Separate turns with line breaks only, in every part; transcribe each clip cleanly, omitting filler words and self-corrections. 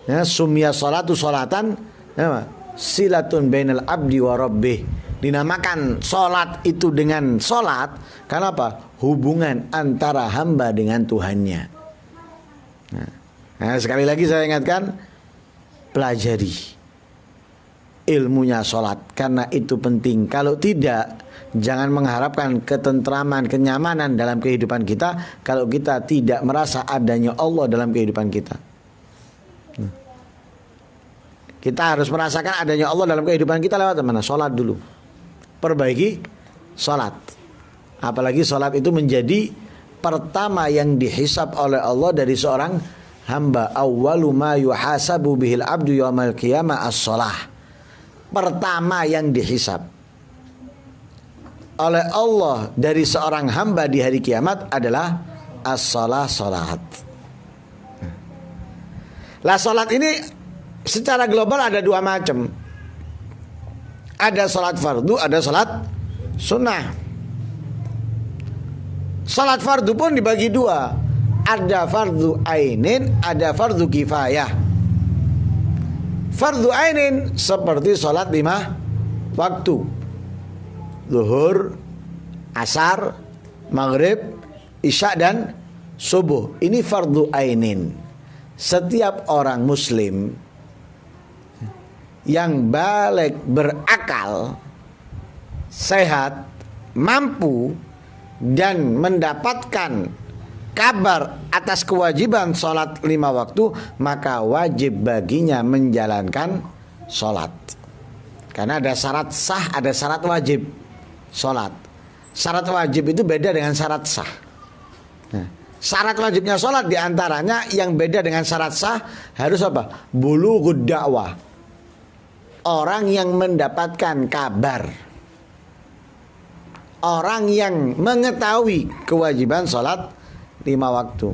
Ya, sumya sholatu sholatan, ya, silatun bainal abdi wa rabbih. Dinamakan sholat itu dengan sholat karena apa? Hubungan antara hamba dengan Tuhannya. Nah, sekali lagi saya ingatkan, pelajari ilmunya sholat karena itu penting. Kalau tidak, jangan mengharapkan ketentraman, kenyamanan dalam kehidupan kita kalau kita tidak merasa adanya Allah dalam kehidupan kita. Kita harus merasakan adanya Allah dalam kehidupan kita lewat mana? Sholat dulu. Perbaiki sholat. Apalagi sholat itu menjadi pertama yang dihisab oleh Allah dari seorang hamba. Awwalu ma yuhasabu bihil abdu yawmal qiyamah as-sholah. Pertama yang dihisab oleh Allah dari seorang hamba di hari kiamat adalah as-sholah, sholat. Lah sholat ini secara global ada dua macam. Ada sholat fardu, ada sholat sunnah. Sholat fardu pun dibagi dua. Ada fardu ainin, ada fardu kifayah. Fardu ainin seperti sholat 5 waktu. Zuhur, asar, maghrib, isya dan subuh. Ini fardu ainin. Setiap orang muslim yang balik, berakal, sehat, mampu dan mendapatkan kabar atas kewajiban sholat 5 waktu, maka wajib baginya menjalankan sholat. Karena ada syarat sah, ada syarat wajib sholat. Syarat wajib itu beda dengan syarat sah. Nah, syarat wajibnya sholat diantaranya yang beda dengan syarat sah harus apa? Bulughud dakwah. Orang yang mendapatkan kabar, orang yang mengetahui kewajiban sholat 5 waktu.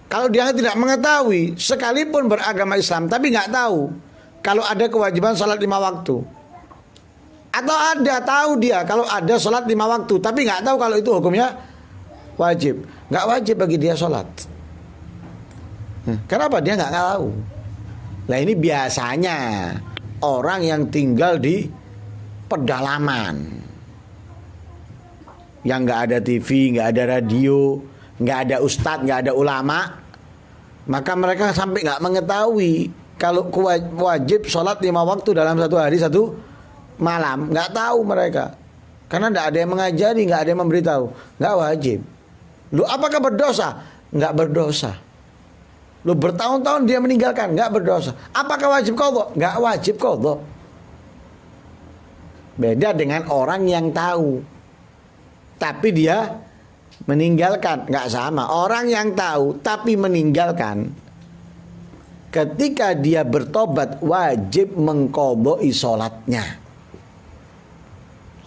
Kalau dia tidak mengetahui, sekalipun beragama Islam tapi nggak tahu kalau ada kewajiban sholat 5 waktu, atau ada tahu dia kalau ada sholat 5 waktu tapi nggak tahu kalau itu hukumnya wajib, nggak wajib bagi dia sholat. Kenapa? Dia nggak tahu. Nah, ini biasanya orang yang tinggal di pedalaman, yang nggak ada TV, nggak ada radio, nggak ada ustadz, nggak ada ulama, maka mereka sampai nggak mengetahui kalau wajib sholat 5 waktu dalam satu hari satu malam. Nggak tahu mereka, karena nggak ada yang mengajari, nggak ada yang memberitahu. Nggak wajib. Lu apakah berdosa? Nggak berdosa. Lu bertahun-tahun dia meninggalkan, nggak berdosa. Apakah wajib qadha? Nggak wajib qadha. Beda dengan orang yang tahu tapi dia meninggalkan, nggak sama. Orang yang tahu tapi meninggalkan, ketika dia bertobat wajib mengqadha'i sholatnya.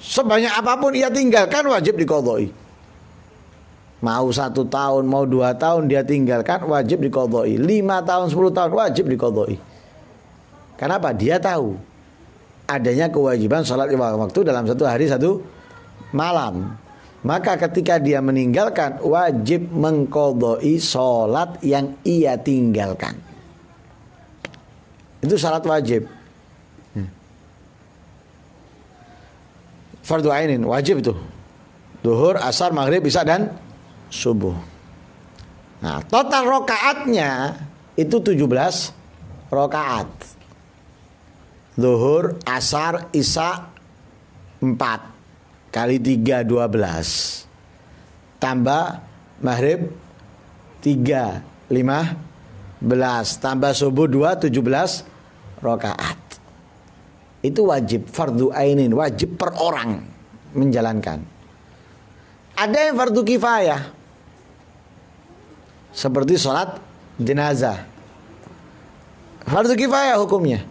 Sebanyak apapun ia tinggalkan wajib diqadha'i. Mau 1 tahun, mau 2 tahun dia tinggalkan wajib diqadha'i. 5 tahun, 10 tahun wajib diqadha'i. Kenapa? Dia tahu adanya kewajiban sholat 5 waktu dalam satu hari satu malam. Maka ketika dia meninggalkan wajib mengqadha'i sholat yang ia tinggalkan. Itu syarat wajib. Fardu ainin wajib itu. Duhur, asar, maghrib, isya dan subuh. Nah, total rokaatnya itu 17 rokaat. Zuhur, asar, isya 4 kali 3 12. Tambah maghrib 3 15 tambah subuh 2 17 rokaat. Itu wajib fardu ainin, wajib per orang menjalankan. Ada yang fardu kifayah, seperti sholat jenazah. Fardu kifayah hukumnya.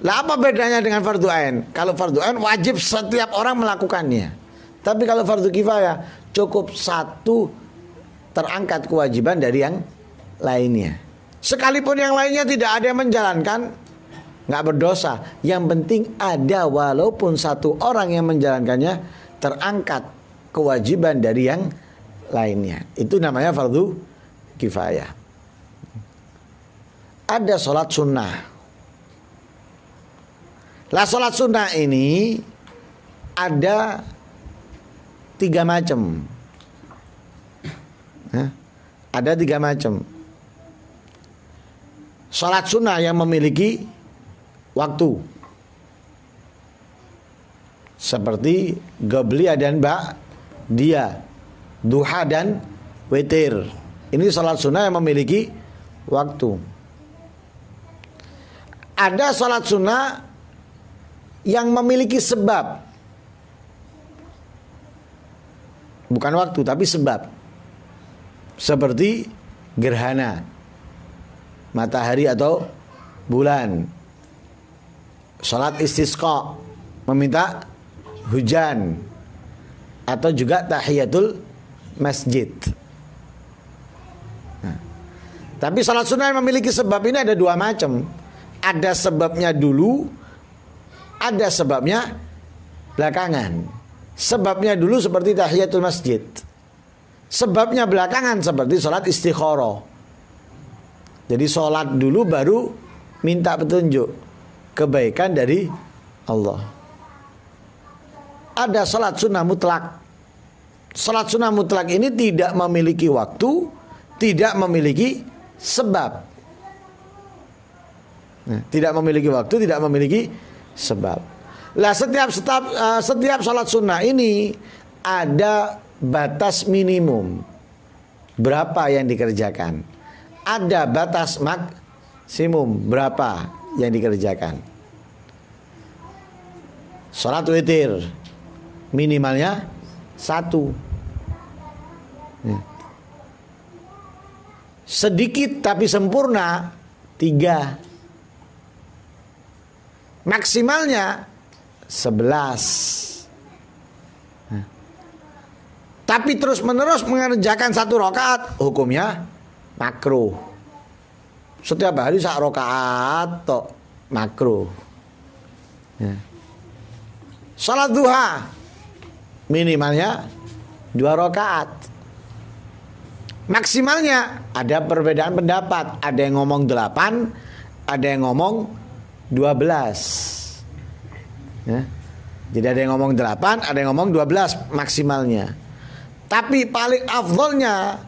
Lah apa bedanya dengan fardu ain? Kalau fardu ain wajib setiap orang melakukannya. Tapi kalau fardu kifayah cukup satu terangkat kewajiban dari yang lainnya. Sekalipun yang lainnya tidak ada yang menjalankan, nggak berdosa. Yang penting ada, walaupun satu orang yang menjalankannya, terangkat kewajiban dari yang lainnya. Itu namanya fardu kifayah. ada sholat sunnah. Lah sholat sunnah ini ada 3 macam. Ada 3 macam. Sholat sunnah yang memiliki waktu, seperti Qabliyah dan Ba'diyah, duha dan witir. Ini sholat sunnah yang memiliki waktu. Ada sholat sunnah yang memiliki sebab, bukan waktu tapi sebab, seperti gerhana matahari atau bulan, sholat istisqa meminta hujan, atau juga tahiyatul masjid. Tapi sholat sunnah yang memiliki sebab ini ada 2 macam. Ada sebabnya dulu, ada sebabnya belakangan. Sebabnya dulu seperti tahiyatul masjid. Sebabnya belakangan seperti sholat istikharah. Jadi sholat dulu baru minta petunjuk kebaikan dari Allah. Ada sholat sunnah mutlak. Sholat sunnah mutlak ini tidak memiliki waktu, tidak memiliki sebab. Tidak memiliki waktu, tidak memiliki sebab. Lah setiap sholat sunnah ini ada batas minimum berapa yang dikerjakan. Ada batas maksimum berapa yang dikerjakan. Sholat witir minimalnya 1. Sedikit tapi sempurna 3. Maksimalnya 11. Tapi terus menerus mengerjakan 1 rakaat, hukumnya makruh. Setiap hari 1 rakaat tok, makruh. Salat duha minimalnya 2 rakaat. Maksimalnya ada perbedaan pendapat. Ada yang ngomong 8, ada yang ngomong 12. Jadi ada yang ngomong 8, ada yang ngomong 12 maksimalnya. Tapi paling afdolnya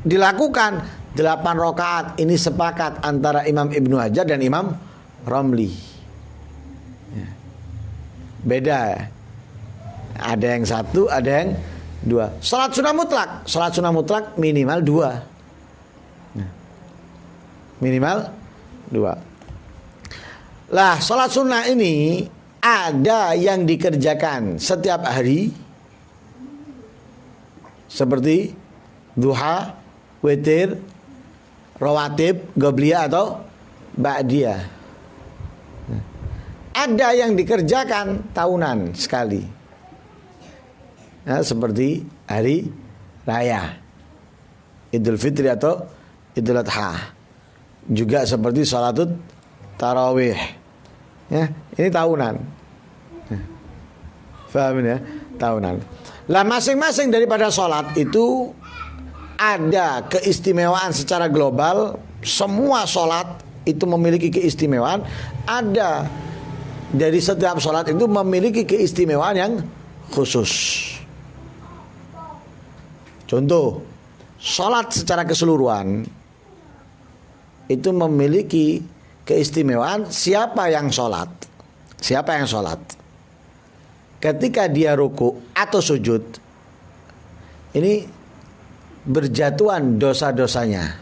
dilakukan 8 rakaat. Ini sepakat antara Imam Ibnu Hajar dan Imam Romli. Beda. Ada yang 1, ada yang 2. Salat sunnah mutlak minimal 2. Minimal 2. Lah salat sunnah ini ada yang dikerjakan setiap hari, seperti duha, witir, rawatib, qabliyah atau ba'diyah. Ada yang dikerjakan tahunan sekali, seperti hari raya, Idul Fitri atau Idul Adha. Juga seperti salatut tarawih. Ini tahunan. Paham ya? Tahunan. Lah masing-masing daripada sholat itu ada keistimewaan secara global. Semua sholat itu memiliki keistimewaan. Ada dari setiap sholat itu memiliki keistimewaan yang khusus. Contoh, sholat secara keseluruhan itu memiliki keistimewaan siapa yang sholat. Siapa yang sholat ketika dia ruku atau sujud, ini berjatuhan dosa-dosanya.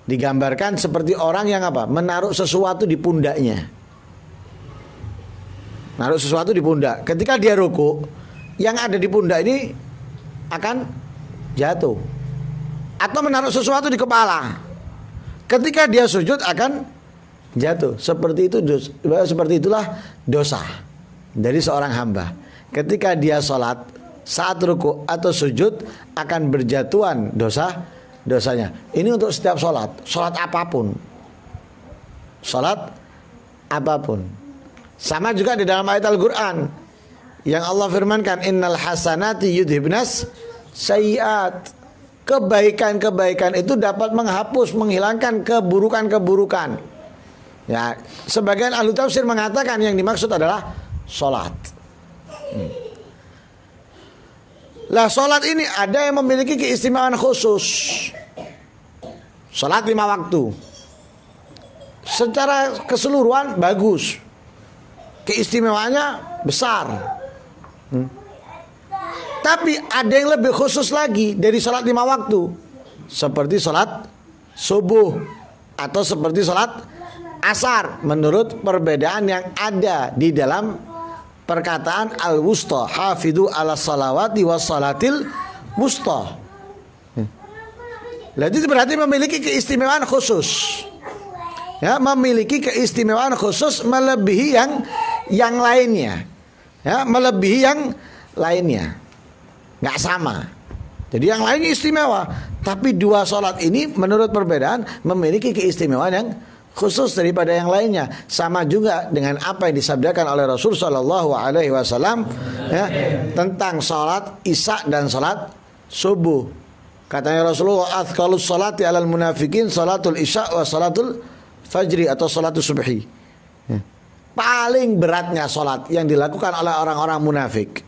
Digambarkan seperti orang yang menaruh sesuatu di pundaknya. Naruh sesuatu di pundak. Ketika dia ruku, yang ada di pundak ini akan jatuh. Atau menaruh sesuatu di kepala. Ketika dia sujud akan jatuh. Seperti itulah dosa dari seorang hamba. Ketika dia sholat, saat ruku atau sujud akan berjatuhan dosanya. Ini untuk setiap sholat. Sholat apapun. Sholat apapun. Sama juga di dalam ayat Al-Quran yang Allah firmankan, innal hasanati yudhibnas sayyiat. kebaikan-kebaikan itu dapat menghapus, menghilangkan keburukan-keburukan. Ya, sebagian ahli tafsir mengatakan yang dimaksud adalah sholat. Lah sholat ini ada yang memiliki keistimewaan khusus. Sholat 5 waktu. Secara keseluruhan bagus. Keistimewaannya besar. Tapi ada yang lebih khusus lagi dari sholat 5 waktu, seperti sholat subuh atau seperti sholat asar, menurut perbedaan yang ada di dalam perkataan al-wusta, hafidhu ala salawati was salatil wusta. Itu berarti memiliki keistimewaan khusus. Ya, memiliki keistimewaan khusus melebihi yang lainnya. Ya, melebihi yang lainnya. Nggak sama. Jadi yang lainnya istimewa, tapi 2 sholat ini menurut perbedaan memiliki keistimewaan yang khusus daripada yang lainnya. Sama juga dengan apa yang disabdakan oleh Rasul Shallallahu Alaihi Wasallam ya, tentang sholat isya dan sholat subuh. Katanya Rasulullah, athqalus sholati alal munafikin sholatul isya wa sholatul fajri atau sholatul subhi. Ya. Paling beratnya sholat yang dilakukan oleh orang-orang munafik.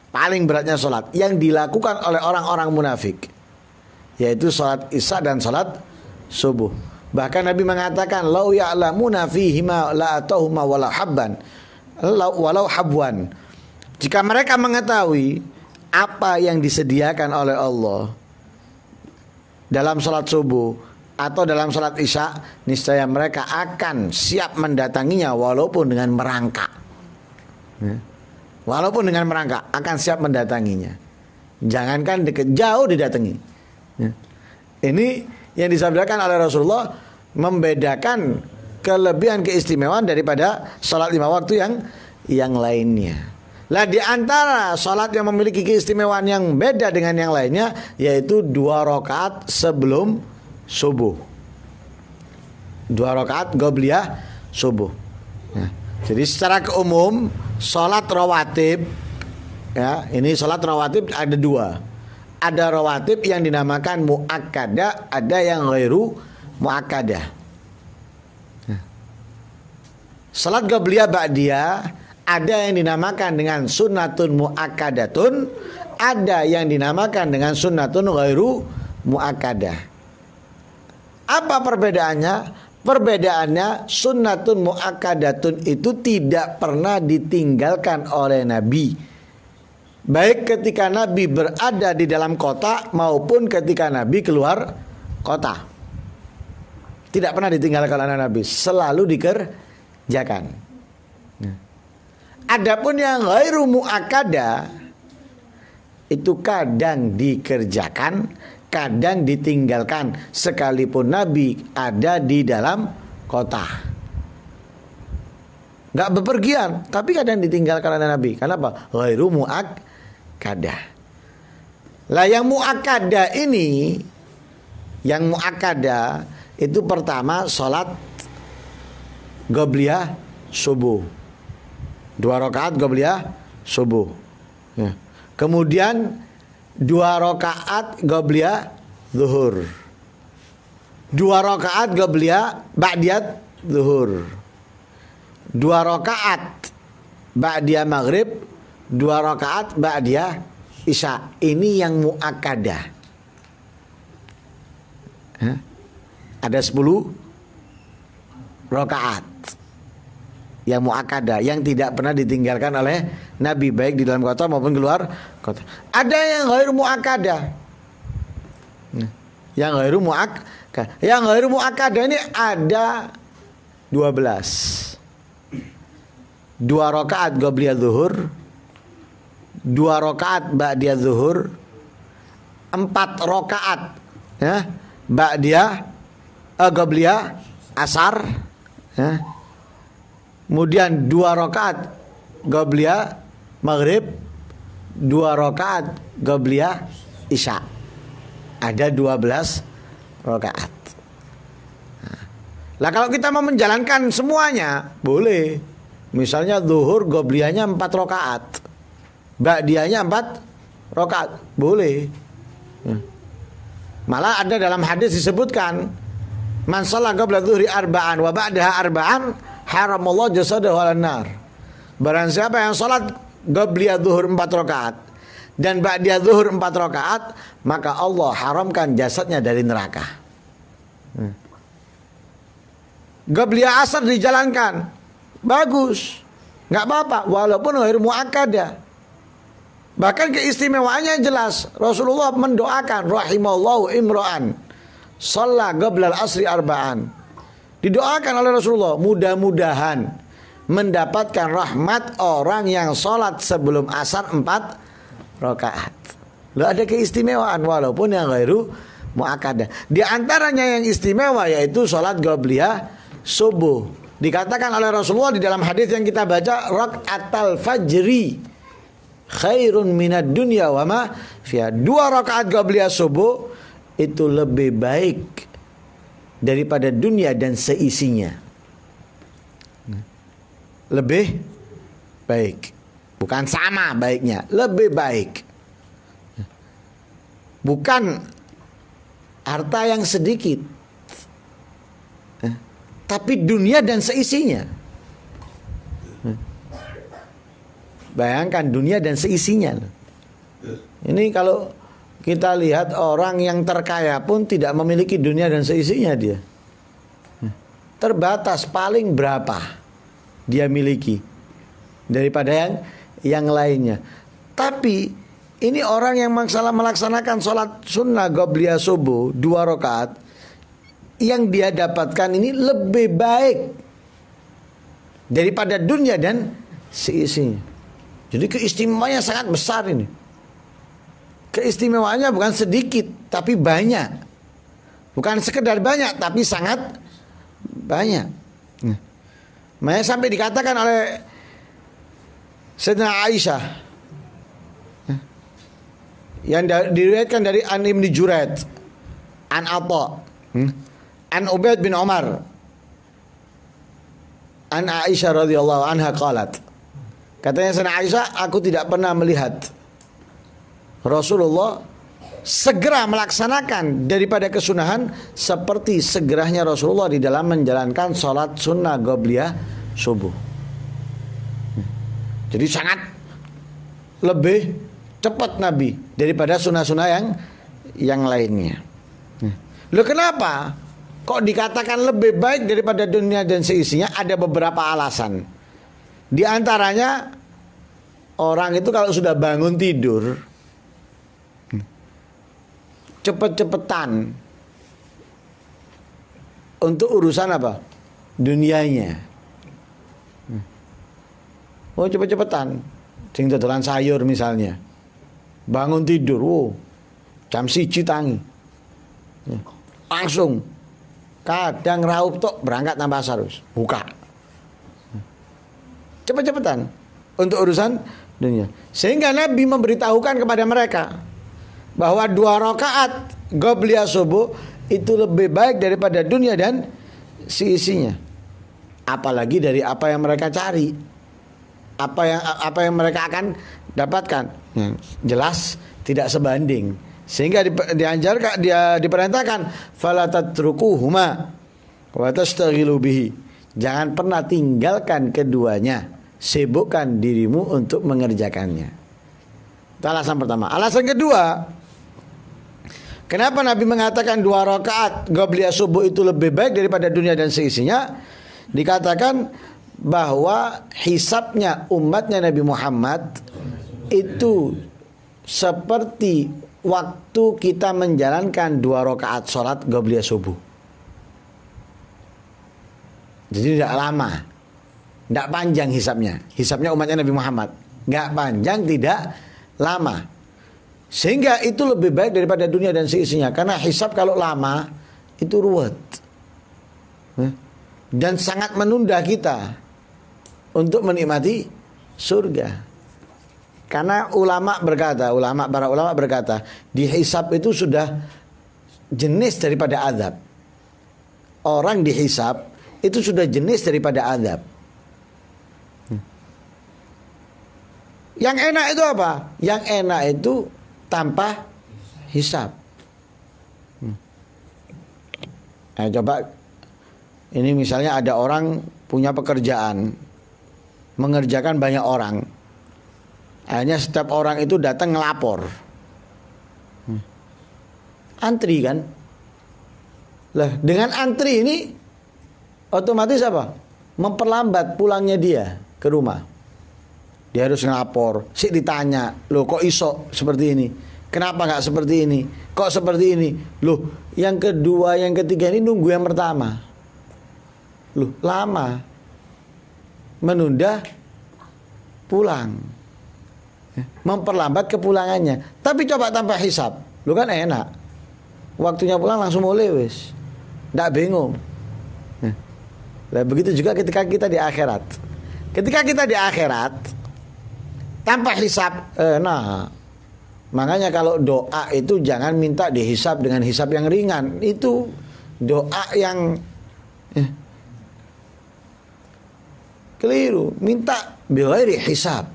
Paling beratnya sholat yang dilakukan oleh orang-orang munafik, yaitu sholat isya dan sholat subuh. Bahkan Nabi mengatakan, lau ya'lamuna fihima la atahuma walau habban, walau habwan. Jika mereka mengetahui apa yang disediakan oleh Allah dalam sholat subuh atau dalam sholat isya, niscaya mereka akan siap mendatanginya walaupun dengan merangkak. Walaupun dengan merangkak akan siap mendatanginya. Jangankan dekat, jauh didatangi. Ini yang disabdakan oleh Rasulullah membedakan kelebihan keistimewaan daripada sholat 5 waktu yang lainnya. Lah di antara sholat yang memiliki keistimewaan yang beda dengan yang lainnya, yaitu 2 rakaat sebelum subuh. 2 rakaat qobliyah subuh. Jadi secara keumum sholat rawatib, ya, ini sholat rawatib ada 2. Ada rawatib yang dinamakan muakkadah, ada yang ghairu muakkadah. Sholat qobliyah ba'diyah ada yang dinamakan dengan sunnatun muakkadatun, ada yang dinamakan dengan sunnatun ghairu muakkadah. Apa perbedaannya? Perbedaannya, sunnatun muakkadatun itu tidak pernah ditinggalkan oleh Nabi, baik ketika Nabi berada di dalam kota maupun ketika Nabi keluar kota. Tidak pernah ditinggalkan oleh Nabi, selalu dikerjakan. Adapun yang ghairu muakkadah itu kadang dikerjakan, kadang ditinggalkan, sekalipun Nabi ada di dalam kota. Nggak bepergian, tapi kadang ditinggalkan oleh Nabi. Kenapa? Ghairu muakkadah. Lah yang muakkadah ini, yang muakkadah itu pertama sholat qobliyah subuh, 2 rakaat qobliyah subuh. Ya. Kemudian 2 rakaat qobliyah zuhur, 2 rakaat qobliyah ba'diyat zuhur, 2 rakaat ba'diyah maghrib, 2 rakaat ba'diyah isya. Ini yang muakkadah. Ada 10 rakaat yang muakkadah, yang tidak pernah ditinggalkan oleh Nabi, baik di dalam kota maupun keluar kota. Ada yang ghairu muakkadah. Yang ghairu muakkadah. Yang ghairu muakkadah ini ada 12. 2 rakaat qobliyah zuhur, 2 rakaat ba'diyah zuhur, 4 rakaat ya ba'diyah qobliyah asar ya. Kemudian 2 rakaat qobliyah maghrib, 2 rakaat qobliyah isya. Ada 12 rakaat. Lah kalau kita mau menjalankan semuanya boleh. Misalnya zuhur qobliyahnya 4 rakaat, ba'diyahnya 4 rakaat, boleh. Malah ada dalam hadis disebutkan, man shalla qabla dzuhri arba'an wa ba'daha arba'an haramallahu jasadahu 'alan nar. Barang siapa yang salat qabliyah zuhur 4 rakaat dan ba'diyah zuhur 4 rakaat, maka Allah haramkan jasadnya dari neraka. Qabliyah asar dijalankan, bagus, nggak apa-apa, walaupun ghairu muakkadah. Bahkan keistimewaannya jelas. Rasulullah mendoakan, rahimallahu imra'an shalla qabla al-asri arba'an. Didoakan oleh Rasulullah, mudah-mudahan mendapatkan rahmat orang yang sholat sebelum asar 4 rakaat. Loh, ada keistimewaan walaupun yang ghairu muakkadah. Di antaranya yang istimewa yaitu sholat qabliyah subuh. Dikatakan oleh Rasulullah di dalam hadis yang kita baca, rakaatal fajri khairun minad dunya wa ma fiha. 2 rakaat qabliyah subuh itu lebih baik daripada dunia dan seisinya. Lebih baik. Bukan sama baiknya, lebih baik. Bukan harta yang sedikit, tapi dunia dan seisinya. Bayangkan dunia dan seisinya. Ini kalau kita lihat orang yang terkaya pun tidak memiliki dunia dan seisinya dia. Terbatas, paling berapa dia miliki daripada yang lainnya. Tapi ini orang yang melaksanakan sholat sunnah qabliyah subuh 2 rakaat, yang dia dapatkan ini lebih baik daripada dunia dan seisinya. Jadi keistimewaannya sangat besar ini. Keistimewaannya bukan sedikit tapi banyak. Bukan sekedar banyak tapi sangat banyak. Makanya sampai dikatakan oleh Sayyidina Aisyah yang diriwayatkan dari An Ibn Juraid, An Atha, An Ubaid bin Umar, An Aisyah radhiyallahu anha qalat. Katanya Sayyidina Aisyah, aku tidak pernah melihat Rasulullah segera melaksanakan daripada kesunahan seperti segeranya Rasulullah di dalam menjalankan sholat sunnah qabliyah subuh. Jadi sangat lebih cepat Nabi daripada sunnah-sunnah yang lainnya. Loh, kenapa kok dikatakan lebih baik daripada dunia dan seisinya? Ada beberapa alasan. Di antaranya, orang itu kalau sudah bangun tidur cepet-cepetan untuk urusan apa? Dunianya. Oh, cepet-cepetan. Sing dodolan sayur misalnya. Bangun tidur, jam 1 tangi. Langsung. Kadang raup tok berangkat nang pasar wis. Buka. Cepet-cepetan untuk urusan dunia. Sehingga Nabi memberitahukan kepada mereka bahwa 2 rakaat qabliyah subuh itu lebih baik daripada dunia dan seisinya. Apalagi dari apa yang mereka cari. Apa yang mereka akan dapatkan. Jelas tidak sebanding. Sehingga diperintahkan fala tatrukuhuma wa tastaghilu bihi. Jangan pernah tinggalkan keduanya. Sibukkan dirimu untuk mengerjakannya. Itu alasan pertama. Alasan kedua, kenapa Nabi mengatakan 2 rakaat qabliyah subuh itu lebih baik daripada dunia dan seisinya? Dikatakan bahwa hisabnya umatnya Nabi Muhammad itu seperti waktu kita menjalankan 2 rakaat sholat qabliyah subuh. Jadi tidak lama, tidak panjang hisabnya. Hisabnya umatnya Nabi Muhammad nggak panjang, tidak lama. Sehingga itu lebih baik daripada dunia dan seisinya. Karena hisab kalau lama itu ruwet dan sangat menunda kita untuk menikmati surga. Karena para ulama berkata, di hisab itu sudah jenis daripada azab. Orang dihisab itu sudah jenis daripada azab. Yang enak itu apa? Yang enak itu tanpa hisab. Nah, coba ini misalnya ada orang punya pekerjaan mengerjakan banyak orang. Akhirnya setiap orang itu datang ngelapor. Antri kan? Lah, dengan antri ini otomatis apa? Memperlambat pulangnya dia ke rumah. Dia harus ngelapor, sik ditanya, loh kok iso seperti ini? Kenapa nggak seperti ini? Kok seperti ini? Loh, yang kedua, yang ketiga ini nunggu yang pertama. Loh, lama. Menunda pulang. Memperlambat kepulangannya. Tapi coba tanpa hisab. Loh kan enak. Waktunya pulang langsung mulai wis. Nggak bingung. Nah, begitu juga ketika kita di akhirat. Ketika kita di akhirat tanpa hisab, makanya kalau doa itu jangan minta dihisab dengan hisab yang ringan. Itu doa yang keliru. Minta bighairi hisab.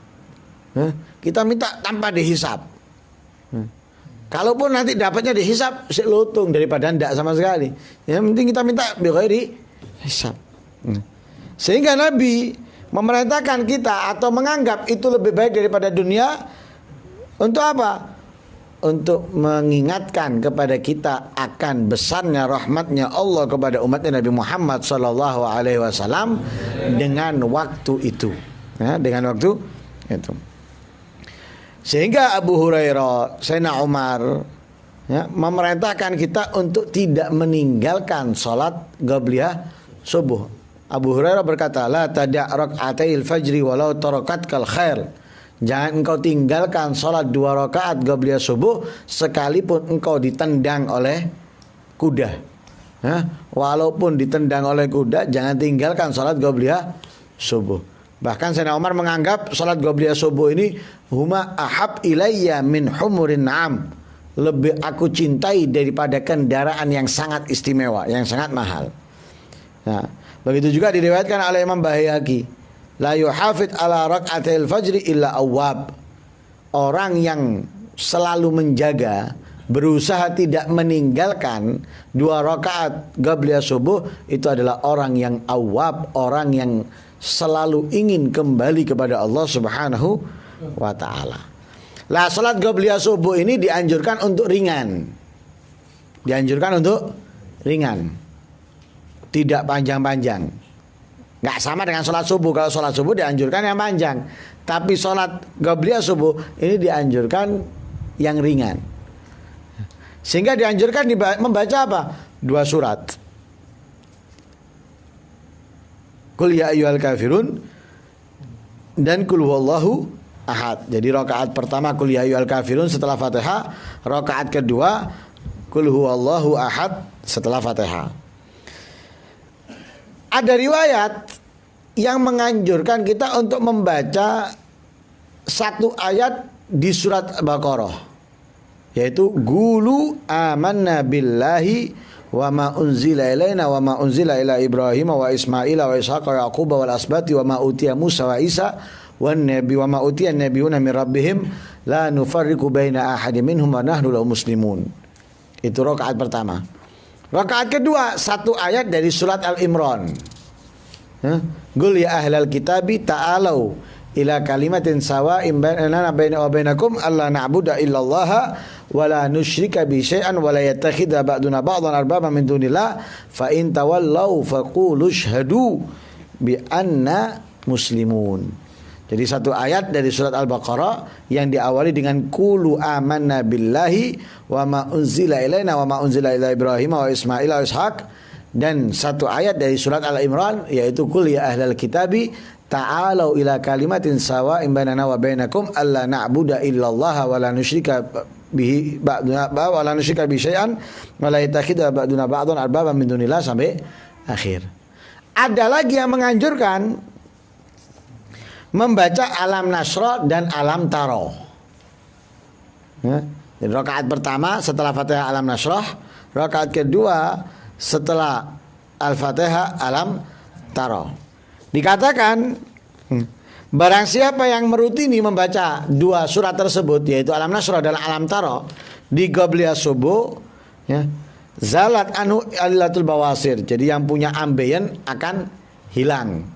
Kita minta tanpa dihisab. Kalaupun nanti dapatnya dihisab, lutung daripada ndak sama sekali. Yang penting kita minta bighairi hisab. Sehingga Nabi memerintahkan kita atau menganggap itu lebih baik daripada dunia. Untuk apa? Untuk mengingatkan kepada kita akan besarnya rahmatnya Allah kepada umatnya Nabi Muhammad SAW dengan waktu itu. Dengan waktu itu. Sehingga Abu Hurairah, Sayyidina Umar memerintahkan kita untuk tidak meninggalkan salat qabliyah subuh. Abu Hurairah berkata, la tada' rak'atail fajri walau tarakatkal khair. Jangan engkau tinggalkan salat 2 rakaat qabliyah subuh sekalipun engkau ditendang oleh kuda. Walaupun ditendang oleh kuda, jangan tinggalkan salat qabliyah subuh. Bahkan Sayyidina Umar menganggap salat qabliyah subuh ini huma ahab ilayya min humurin na'am. Lebih aku cintai daripada kendaraan yang sangat istimewa, yang sangat mahal. Nah, begitu juga diriwayatkan oleh Imam Baihaqi, la yuhafid ala rak'atil fajri illa awwab. Orang yang selalu menjaga, berusaha tidak meninggalkan 2 rakaat qabliyah subuh, itu adalah orang yang awwab, orang yang selalu ingin kembali kepada Allah Subhanahu wa ta'ala. Lah, salat qabliyah subuh ini dianjurkan untuk ringan. Dianjurkan untuk ringan. Tidak panjang-panjang. Nggak sama dengan salat subuh. Kalau salat subuh dianjurkan yang panjang. Tapi salat qabliyah subuh ini dianjurkan yang ringan. Sehingga dianjurkan membaca apa? 2 surat. Qul ya ayyuhal kafirun dan qul huwallahu ahad. Jadi rakaat pertama qul ya ayyuhal kafirun setelah Fatihah, rakaat kedua qul huwallahu ahad setelah Fatihah. Ada riwayat yang menganjurkan kita untuk membaca 1 ayat di surat Al-Baqarah, yaitu qulu amanna billahi wa ma unzila ilaina wa ma unzila ila Ibrahim wa Ismail wa Ishaq wa Yaqub wal asbati wa ma utiya Musa wa Isa wan nabi wa ma utiya nabiyuna min rabbihim la nufarriqu baina ahadin minhum wa nahnu lahu muslimun. Itu rakaat pertama. Rakaat kedua 1 ayat dari surat Al-Imran. Qul ya ahlal kitabi ta'alau ila kalimatin sawa'in bainana wa bainakum alla na'budu illallaha wa la nusyrika bi syai'an wa la yattakhidha ba'duna ba'dhan arbaba min dunillah fa in tawallaw faqulu syhadu bi anna muslimun. Jadi 1 ayat dari surat Al-Baqarah yang diawali dengan qulu amanna billahi wa ma unzila ilaina wa ma unzila ila Ibrahim wa Ismail wa Ishaq, dan 1 ayat dari surat Al-Imran yaitu qul ya ahlal kitabi ta'alau ila kalimatin sawa'in bainana wa bainakum alla na'budu illallaha wa la nusyrika bihi ba'duna wa la nusyrika bi syai'an wa la yattakhidha ba'duna ba'dhan arbaba min dunillah sampai akhir. Ada lagi yang menganjurkan membaca Alam Nasra dan Alam Taro. Jadi rakaat pertama setelah Fatihah Alam Nasrah, rakaat kedua setelah Al-Fatihah Alam Taro. Dikatakan barang siapa yang merutini membaca 2 surat tersebut, yaitu Alam Nasrah dan Alam Taro di qabliyah subuh, zalat anhu alilatul bawasir. Jadi yang punya ambeien akan hilang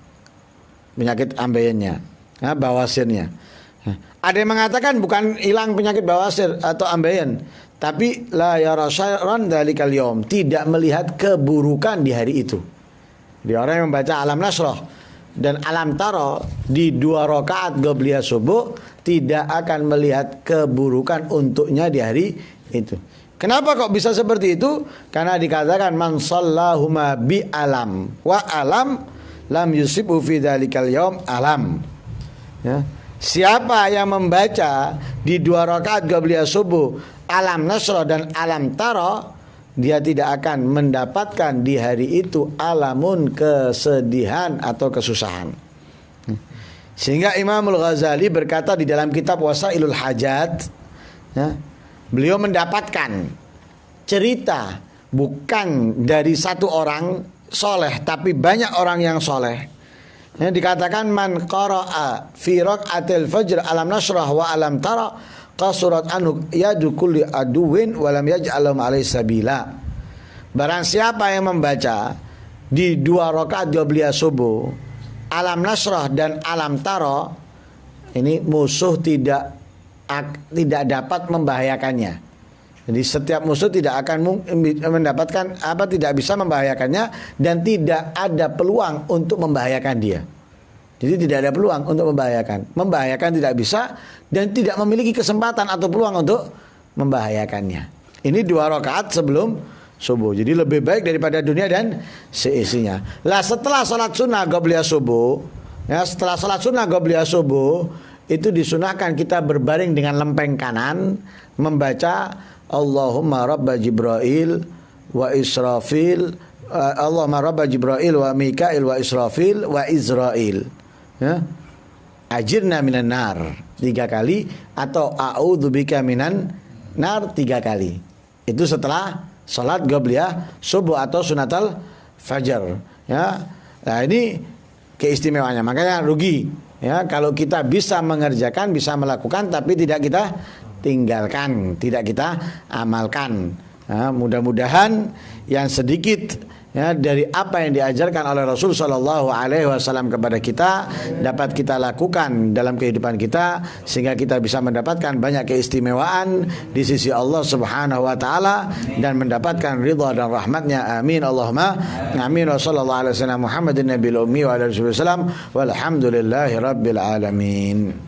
penyakit ambeiennya, bawasirnya. Ada yang mengatakan bukan hilang penyakit bawasir atau ambeien, tapi la yara syarran dzalikal yaum, tidak melihat keburukan di hari itu. Di orang yang membaca Alam Nasrah dan Alam Tara di 2 rakaat qabliyah subuh tidak akan melihat keburukan untuknya di hari itu. Kenapa kok bisa seperti itu? Karena dikatakan man shallahuma bi alam wa alam lam yusibu fi dzalikal yaum alam. Ya. Siapa yang membaca di 2 rakaat qabliyah subuh Alam Nasrah dan Alam Tara, dia tidak akan mendapatkan di hari itu alamun kesedihan atau kesusahan. Sehingga Imamul Ghazali berkata di dalam kitab Wasailul Hajat, ya, beliau mendapatkan cerita bukan dari satu orang soleh, tapi banyak orang yang soleh. Ya, dikatakan man qara'a fi raq'atil fajr Alam Nasrah wa Alam Tara qasurat anhu yadu kulli aduwin wa lam yaj'alhum alaihi sabila. Barang siapa yang membaca di 2 rakaat qabliyah subuh Alam Nasrah dan Alam Tara, ini musuh tidak dapat membahayakannya. Jadi setiap musuh tidak akan mendapatkan tidak bisa membahayakannya, dan tidak ada peluang untuk membahayakan dia. Jadi tidak ada peluang untuk membahayakan tidak bisa, dan tidak memiliki kesempatan atau peluang untuk membahayakannya. Ini 2 rakaat sebelum subuh. Jadi lebih baik daripada dunia dan seisinya. Lah setelah salat sunnah qabliyah subuh, ya, setelah salat sunnah qabliyah subuh itu disunahkan kita berbaring dengan lempeng kanan membaca Allahumma rabba Jibril wa Israfil, Allahumma rabba Jibril wa Mikail wa Israfil wa Izrail, ya, ajirna minan nar 3 kali, atau a'udzubika minan nar 3 kali. Itu setelah salat qabliyah subuh atau sunatul fajar, ya. Nah, ini keistimewaannya. Makanya rugi, ya, kalau kita bisa mengerjakan, bisa melakukan, tapi tidak kita tinggalkan, tidak kita amalkan. Nah, mudah-mudahan yang sedikit, ya, dari apa yang diajarkan oleh Rasul Shallallahu Alaihi Wasallam kepada kita dapat kita lakukan dalam kehidupan kita, sehingga kita bisa mendapatkan banyak keistimewaan di sisi Allah Subhanahu Wa Taala dan mendapatkan ridha dan rahmatnya. Amin Allahumma amin. Wa sallallahu alaihi wasallam Muhammadin nabiyil ummi wa alihi wasallam walhamdulillahi rabbil alamin.